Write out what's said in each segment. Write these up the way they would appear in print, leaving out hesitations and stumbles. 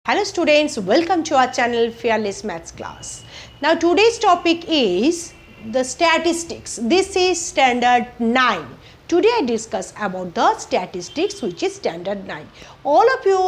Hello students, welcome to our channel Fearless Maths class. Now today's topic is the statistics. This is standard 9. Today I discuss about the statistics, which is standard 9. All of you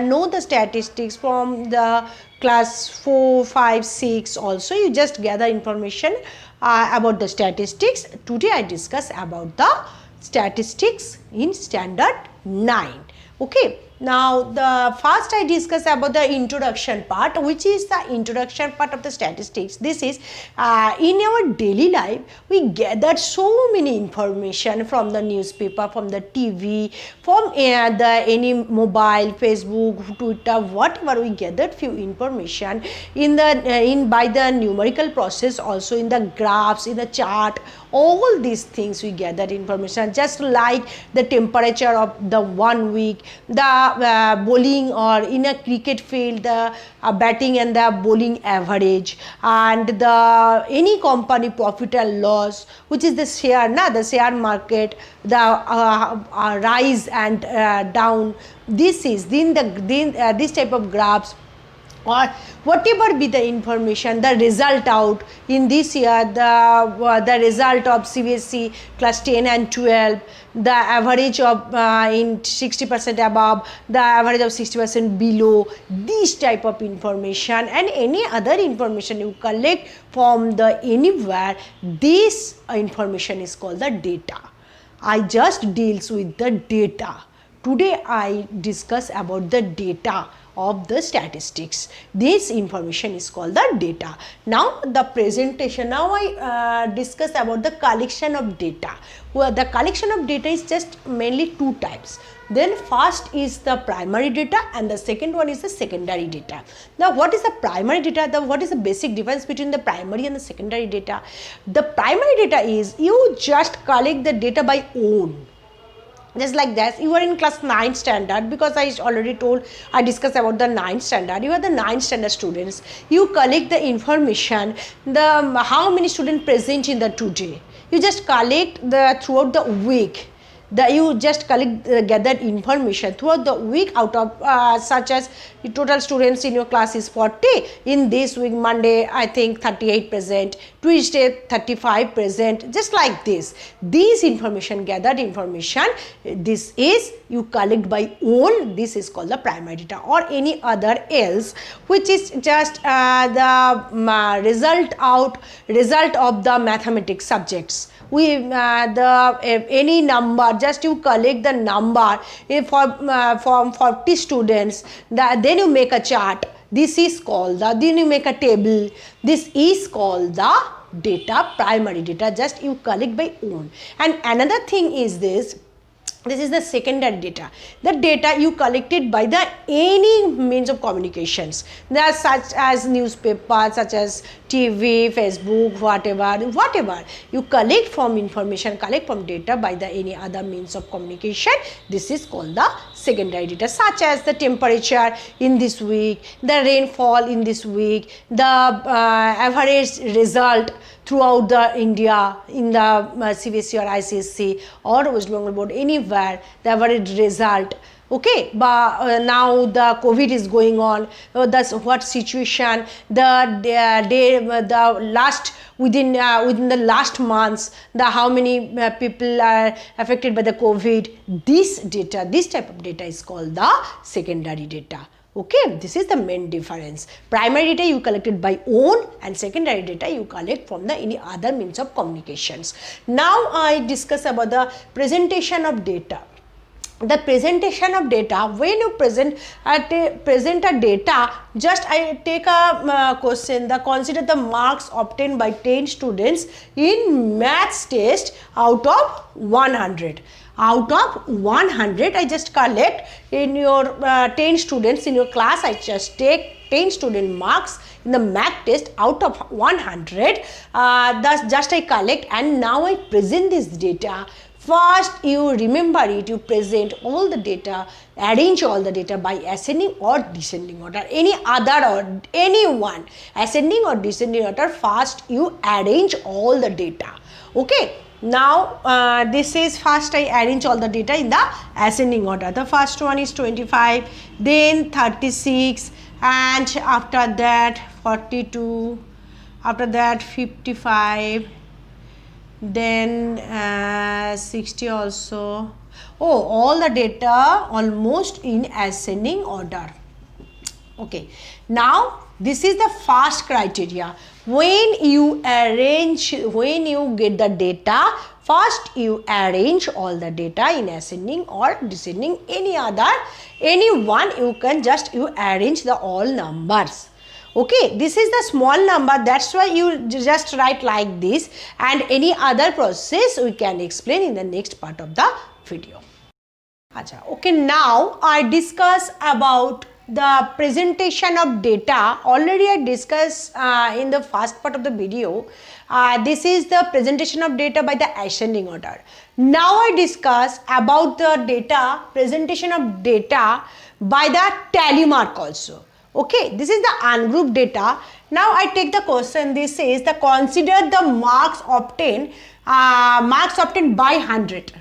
know the statistics from the class 4, 5, 6 also. You just gather information about the statistics. Today I discuss about the statistics in standard 9. Okay. Now, the first I discuss about the introduction part, which is the introduction part of the statistics. This is in our daily life, we gather so many information from the newspaper, from the TV, from any mobile, Facebook, Twitter, whatever we gathered few information in the by the numerical process, also in the graphs, in the chart. All these things we gathered information, just like the temperature of the 1 week, the bowling, or in a cricket field the batting and the bowling average, and the any company profit and loss, which is the share, the share market, the rise and down. This is this type of graphs, or whatever be the information, the result out in this year, the result of CBSE class 10 and 12, the average of in 60% above, the average of 60% below, this type of information and any other information you collect from the anywhere, this information is called the data. I just deals with the data. Today I discuss about the data of the statistics. This information is called the data. Now the presentation, now I discuss about the collection of data. Well, the collection of data is just mainly two types. Then first is the primary data and the second one is the secondary data. Now what is the primary data? What is the basic difference between the primary and the secondary data? The primary data is you just collect the data by own. Just like that, you are in class 9 standard, because I already told, I discussed about the 9th standard. You are the 9th standard students. You collect the information, how many students present in the today. You just collect throughout the week. You just collect gathered information throughout the week out of such as the total students in your class is 40. In this week, Monday I think 38 present, Tuesday 35 present, just like this. These information, gathered information, this is you collect by own. This is called the primary data, or any other else, which is just the result of the mathematics subjects. We any number, just you collect the number from 40 students, then you make a chart. This is called then you make a table. This is called the data, primary data, just you collect by own. And another thing is this is the secondary data. The data you collected by the any means of communications. They are such as newspapers, such as TV, Facebook, whatever. You collect from information, collect from data by the any other means of communication. This is called the secondary data, such as the temperature in this week, the rainfall in this week, the average result throughout the India in the CBSE or ICSE or West Bengal board, anywhere, the average result. Okay, but now the COVID is going on. That's what situation, the last within the last months, how many people are affected by the COVID. This data, this type of data is called the secondary data. Okay, this is the main difference. Primary data you collected by own, and secondary data you collect from the any other means of communications. Now I discuss about the presentation of data. The presentation of data, when you present a data, just I take a question, consider the marks obtained by 10 students in maths test out of 100. Out of 100, I just collect in your 10 students in your class, I just take 10 student marks in the math test out of 100. Thus just I collect, and now I present this data. First you remember it, you present all the data, arrange all the data by ascending or descending order, any other or any one, ascending or descending order. First you arrange all the data. Okay, Now this is first I arrange all the data in the ascending order. The first one is 25, then 36, and after that 42, after that 55, then 60 also. Oh, all the data almost in ascending order. Okay, now this is the first criteria. When you get the data, first you arrange all the data in ascending or descending, any one you can just you arrange the all numbers. Okay, this is the small number, that's why you just write like this, and any other process we can explain in the next part of the video. Achha, okay, now I discuss about the presentation of data. Already I discussed in the first part of the video. This is the presentation of data by the ascending order. Now I discuss about the data, presentation of data by the tally mark also. Okay, this is the ungrouped data. Now I take the question. This is the consider the marks obtained by 100.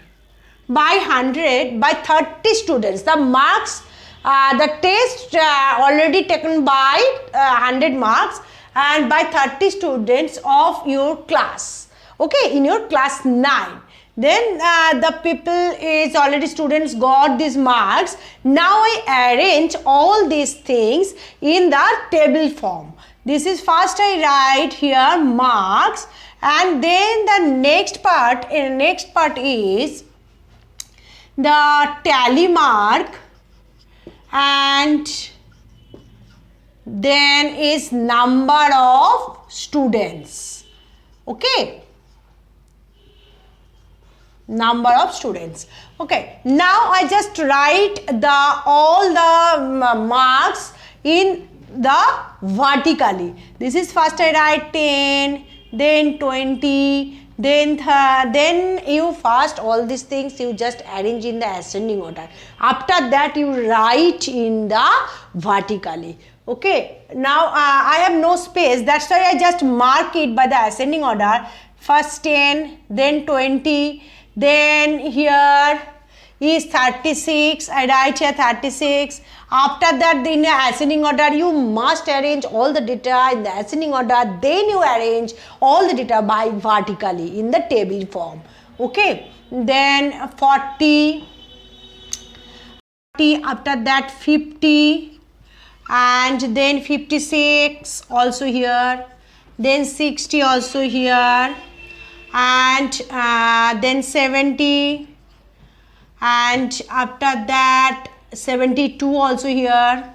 By 100, by 30 students. The marks, the test already taken by 100 marks and by 30 students of your class. Okay, in your class 9. Then the people is already students got these marks. Now I arrange all these things in the table form. This is first I write here marks, and then the next part is the tally mark, and then is number of students. Okay, number of students. Okay, now I just write all the marks in the vertically. This is first I write 10, then 20, then you first all these things you just arrange in the ascending order. After that you write in the vertically. Okay, now I have no space, that's why I just mark it by the ascending order. First 10, then 20, then here is 36, I write here 36. After that, in the ascending order, you must arrange all the data in the ascending order. Then you arrange all the data by vertically in the table form. Okay. Then 40. After that 50. And then 56 also here. Then 60 also here. And then 70. And after that 72 also here,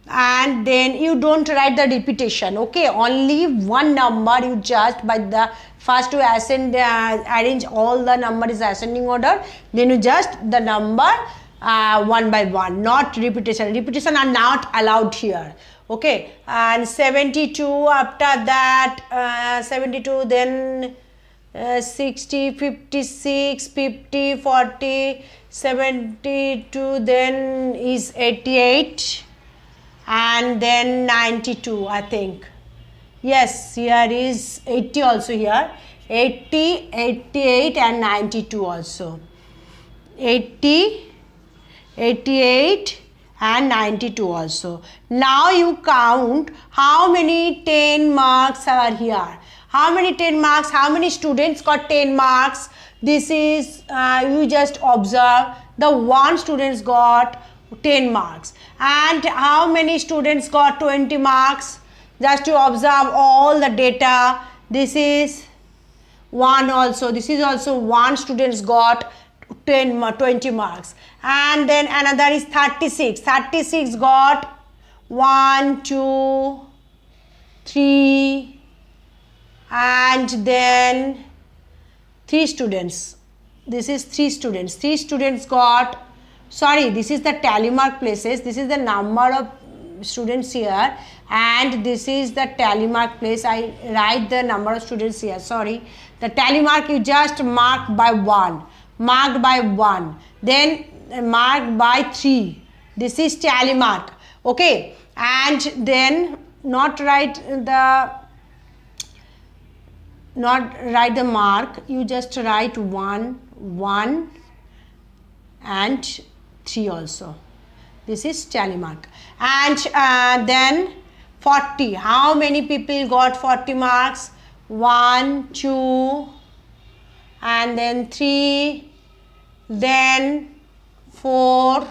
and then you don't write the repetition. Okay, only one number you just by the first to arrange all the number is ascending order, then you just the number one by one, not repetition. Repetition are not allowed here. Okay, and 72 after that 72, then 60, 56, 50, 40, 72, then is 88, and then 92 I think. Yes, here is 80 also here. 80, 88 and 92 also. 80, 88 and 92 also. Now you count how many 10 marks are here. How many 10 marks? How many students got 10 marks? This is, you just observe the one students got 10 marks. And how many students got 20 marks? Just to observe all the data. This is one also. This is also one students got 20 marks. And then another is 36. 36 got 1, 2, 3, and then 3 students. This is 3 students. 3 students got, sorry, this is the tally mark places. This is the number of students here, and this is the tally mark place. I write the number of students here. Sorry, the tally mark you just mark by 1, marked by 1, then marked by 3. This is tally mark. Okay, and then not write the not write the mark, you just write 1, 1 and 3 also. This is tally mark. And then 40. How many people got 40 marks? 1, 2, and then 3, then 4.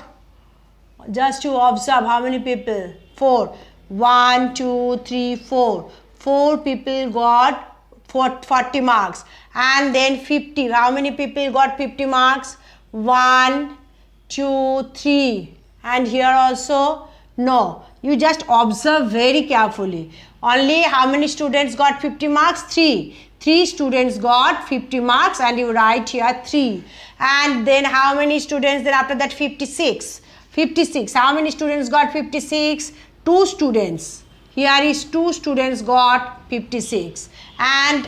Just to observe how many people. 4. 1, 2, 3, 4. 4 people got 40 marks. And then 50. How many people got 50 marks? 1, 2, 3. And here also no. You just observe very carefully. Only how many students got 50 marks? 3. 3 students got 50 marks and you write here 3. And then how many students? Then after that 56. 56. How many students got 56? 2 students. Here is 2 students got 56. And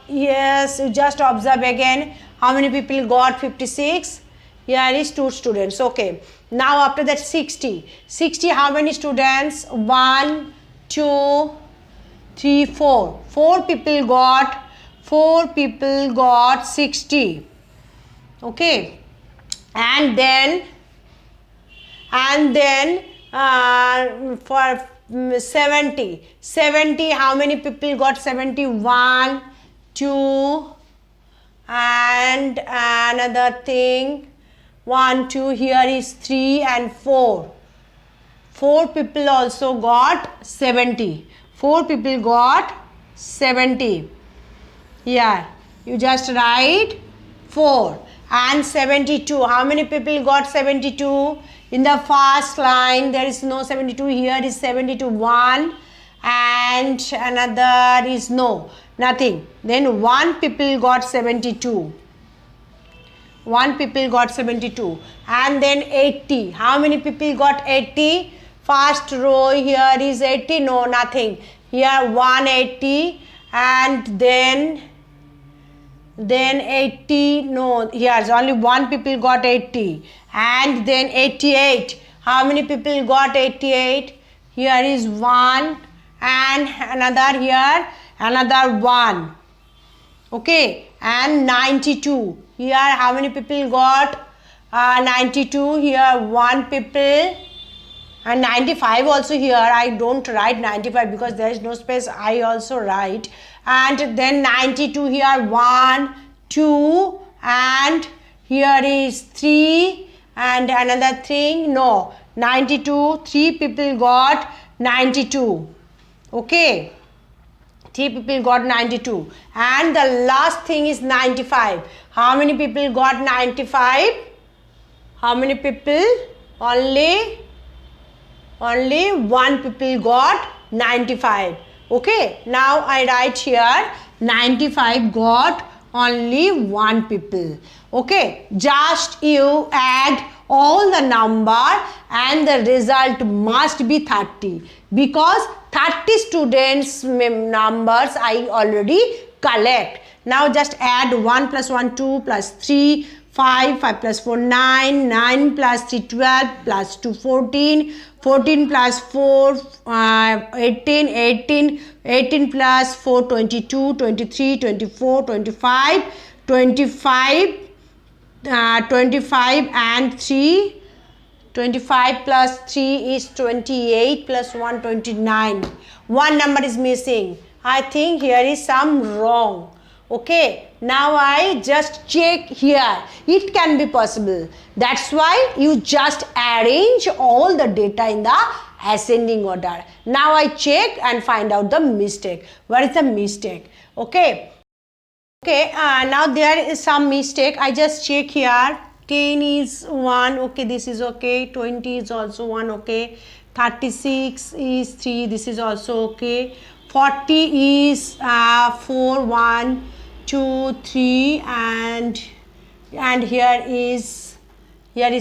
yes, you just observe again how many people got 56. Here is 2 students. Okay. Now after that 60. 60, how many students? 1, 2, 3, 4. 4 people got 60. Okay. And then for 70. 70, how many people got 70? 1, 2, and another thing. 1, 2, here is 3 and 4. 4 people also got 70. 4 people got 70. Here, you just write 4. And 72. How many people got 72? In the first line, there is no 72. Here is 72. 1. And another is no. Nothing. Then 1 people got 72. 1 people got 72. And then 80. How many people got 80? First row, here is 80. No, nothing. Here 180. And then 80. No, here is only 1 people got 80. And then 88. How many people got 88? Here is 1. And another here, another 1. Okay. And 92. Here how many people got 92? Here 1 people. And 95 also here. I don't write 95 because there is no space. I also write. And then 92 here 1, 2, and here is 3, and another thing. No, 92. 3 people got 92. Okay. 3 people got 92. And the last thing is 95. How many people got 95? How many people? Only 1 people got 95. Okay. Now I write here 95 got only 1 people. Okay. Just you add all the number and the result must be 30 because 30 students numbers I already collect. Now just add 1 plus 1 2 plus 3 5, 5 plus 4 9, 9 plus 3 12 plus 2 14, 14 plus 4 18, 18 plus 4 22, 23, 24, 25, 25 and 3, 25 plus 3 is 28 plus 1 29. One number is missing. I think here is some wrong. Okay, now I just check here. It can be possible. That's why you just arrange all the data in the ascending order. Now I check and find out the mistake. What is the mistake? Okay. Okay, now there is some mistake. I just check here. 10 is 1. Okay, this is okay. 20 is also 1. Okay. 36 is 3. This is also okay. 40 is 4, 1, 2, 3, and here is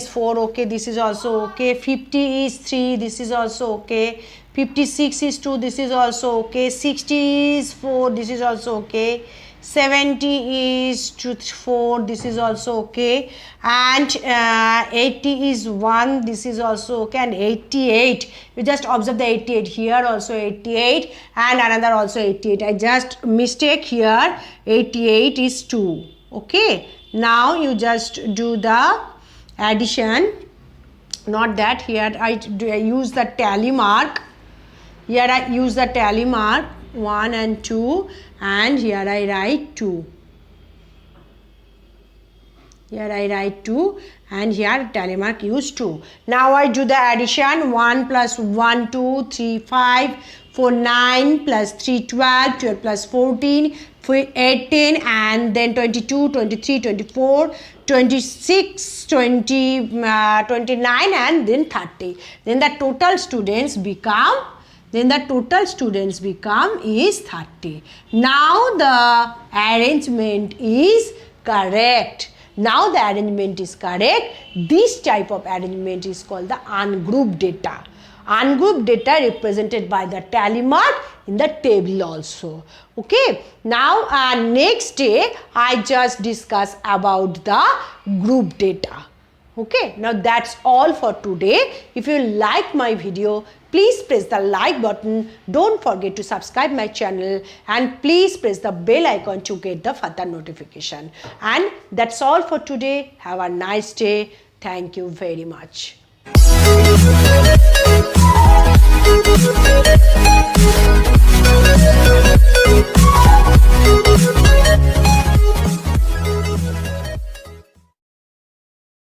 4. Okay, this is also okay. 50 is 3. This is also okay. 56 is 2. This is also okay. 60 is 4. This is also okay. 70 is 4, this is also okay, and 80 is 1, this is also okay, and 88, you just observe the 88 here, also 88, and another also 88. I just mistake here, 88 is 2. Okay, now you just do the addition. Not that, here I use the tally mark. Here I use the tally mark 1 and 2, and here I write 2. Here I write 2, and here tally mark use 2. Now I do the addition. 1 plus 1 2 3 5 4 9 plus 3 12, 12 plus 14 18, and then 22 23 24 26 20 29, and then 30. Then the total students become is 30. Now the arrangement is correct. Now the arrangement is correct. This type of arrangement is called the ungrouped data. Ungrouped data represented by the tally mark in the table also. Okay. Now next day I just discuss about the group data. Okay. Now that's all for today. If you like my video, please press the like button. Don't forget to subscribe my channel, and please press the bell icon to get the further notification. And that's all for today. Have a nice day. Thank you very much. Thank you.